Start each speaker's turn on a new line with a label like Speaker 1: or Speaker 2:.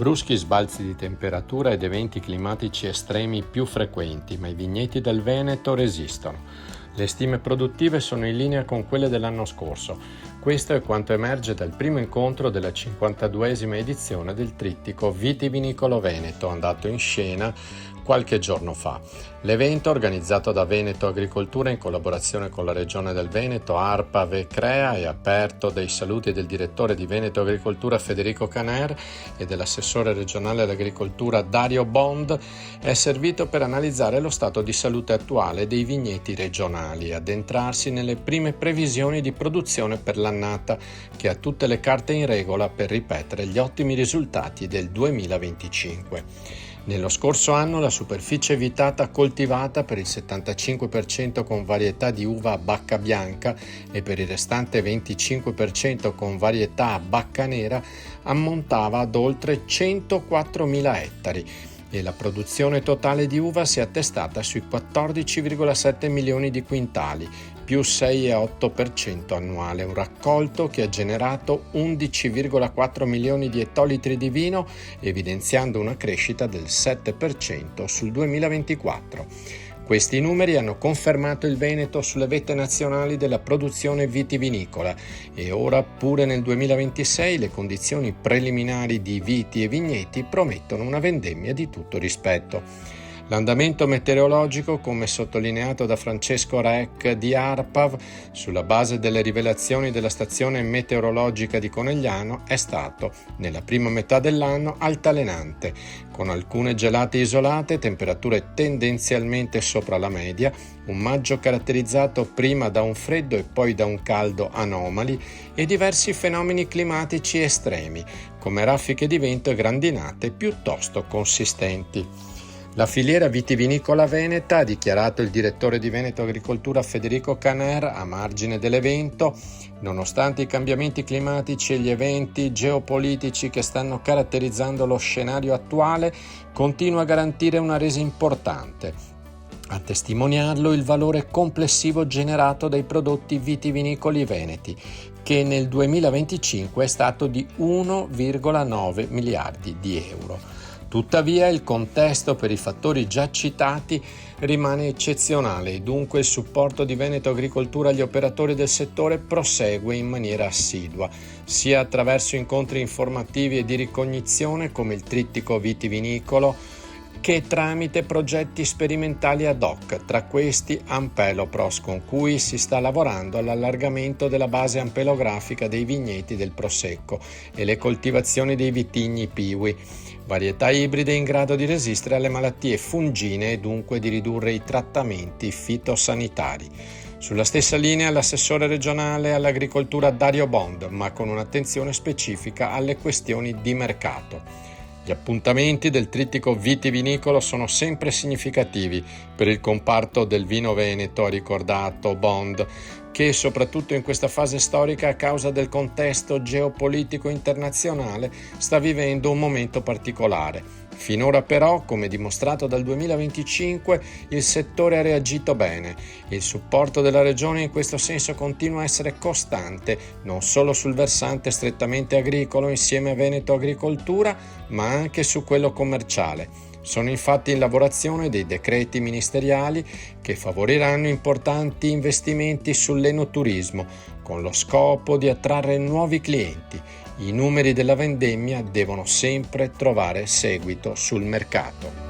Speaker 1: Bruschi sbalzi di temperatura ed eventi climatici estremi più frequenti, ma i vigneti del Veneto resistono. Le stime produttive sono in linea con quelle dell'anno scorso. Questo è quanto emerge dal primo incontro della 52esima edizione del trittico Vitivinicolo Veneto, andato in scena qualche giorno fa. L'evento, organizzato da Veneto Agricoltura in collaborazione con la Regione del Veneto, ARPAV e CREA, è aperto dai saluti del direttore di Veneto Agricoltura Federico Caner e dell'assessore regionale all'agricoltura Dario Bond, è servito per analizzare lo stato di salute attuale dei vigneti regionali e addentrarsi nelle prime previsioni di produzione per l'annata, che ha tutte le carte in regola per ripetere gli ottimi risultati del 2025. Nello scorso anno la superficie vitata coltivata per il 75% con varietà di uva a bacca bianca e per il restante 25% con varietà a bacca nera ammontava ad oltre 104.000 ettari e la produzione totale di uva si è attestata sui 14,7 milioni di quintali, più 6,8% annuale, un raccolto che ha generato 11,4 milioni di ettolitri di vino, evidenziando una crescita del 7% sul 2024. Questi numeri hanno confermato il Veneto sulle vette nazionali della produzione vitivinicola e ora, pure nel 2026, le condizioni preliminari di viti e vigneti promettono una vendemmia di tutto rispetto. L'andamento meteorologico, come sottolineato da Francesco Rec di ARPAV, sulla base delle rivelazioni della stazione meteorologica di Conegliano, è stato, nella prima metà dell'anno, altalenante, con alcune gelate isolate, temperature tendenzialmente sopra la media, un maggio caratterizzato prima da un freddo e poi da un caldo anomali e diversi fenomeni climatici estremi, come raffiche di vento e grandinate piuttosto consistenti. La filiera vitivinicola veneta, ha dichiarato il direttore di Veneto Agricoltura Federico Caner a margine dell'evento, nonostante i cambiamenti climatici e gli eventi geopolitici che stanno caratterizzando lo scenario attuale, continua a garantire una resa importante. A testimoniarlo il valore complessivo generato dai prodotti vitivinicoli veneti, che nel 2025 è stato di 1,9 miliardi di euro. Tuttavia il contesto per i fattori già citati rimane eccezionale e dunque il supporto di Veneto Agricoltura agli operatori del settore prosegue in maniera assidua, sia attraverso incontri informativi e di ricognizione come il trittico vitivinicolo, che tramite progetti sperimentali ad hoc, tra questi Ampelopros, con cui si sta lavorando all'allargamento della base ampelografica dei vigneti del Prosecco e le coltivazioni dei vitigni Piwi, varietà ibride in grado di resistere alle malattie fungine e dunque di ridurre i trattamenti fitosanitari. Sulla stessa linea l'assessore regionale all'agricoltura Dario Bond, ma con un'attenzione specifica alle questioni di mercato. Gli appuntamenti del trittico vitivinicolo sono sempre significativi per il comparto del vino veneto, ha ricordato Bond, che soprattutto in questa fase storica, a causa del contesto geopolitico internazionale, sta vivendo un momento particolare. Finora però, come dimostrato dal 2025, il settore ha reagito bene. Il supporto della Regione in questo senso continua a essere costante, non solo sul versante strettamente agricolo insieme a Veneto Agricoltura, ma anche su quello commerciale. Sono infatti in lavorazione dei decreti ministeriali che favoriranno importanti investimenti sull'enoturismo, con lo scopo di attrarre nuovi clienti. I numeri della vendemmia devono sempre trovare seguito sul mercato.